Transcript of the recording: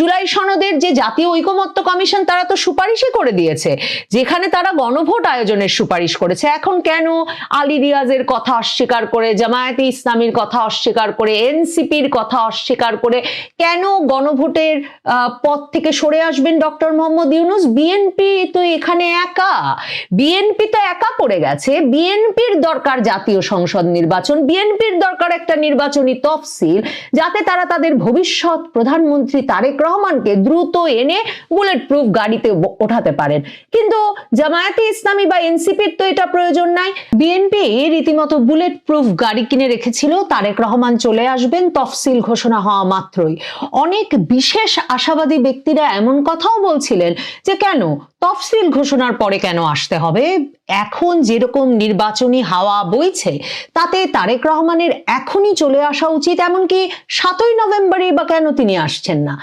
জুলাই সনদের যে জাতীয় ঐকমত্য কমিশন তারা তো সুপারিশই করে দিয়েছে, যেখানে তারা গণভোট আয়োজনের সুপারিশ করেছে। এখন কেন আলী রিয়াজের কথা অস্বীকার করে, জামায়াতে ইসলামীর কথা অস্বীকার করে, এনসিপির কথা অস্বীকার করে কেন গণভোটের পথ থেকে সরে আসবেন ডক্টর মোহাম্মদ ইউনূস? বিএনপি তো এখানে একা, বিএনপি তো একা পড়ে গেছে। বিএনপির দরকার জাতীয় সংসদ নির্বাচন, বিএনপির দরকার একটা নির্বাচনী তফসিল, যাতে তারা তাদের ভবিষ্যৎ প্রধানমন্ত্রী তারেক রহমানকে দ্রুত এনে বুলেট প্রুফ গাড়িতে ওঠাতে পারেন। কিন্তু জামায়াতে ইসলামী বা এনসিপির তো এটা প্রয়োজন নাই। বিএনপি রীতিমতো বুলেট প্রুফ গাড়ি কিনে রেখেছিল, তারেক রহমান চলে আসবেন তফসিল ঘোষণা হওয়া মাত্রই। অনেক বিশেষ আশাবাদী ব্যক্তিরা এমন কথাও বলছিলেন যে কেন তফসিল ঘোষণার পরে কেন আসতে হবে, এখন যেরকম নির্বাচনী হাওয়া বইছে তাতে তারেক রহমানের এখনই চলে আসা উচিত, এমনকি 7ই নভেম্বরে বা কেন তিনি আসছেন না।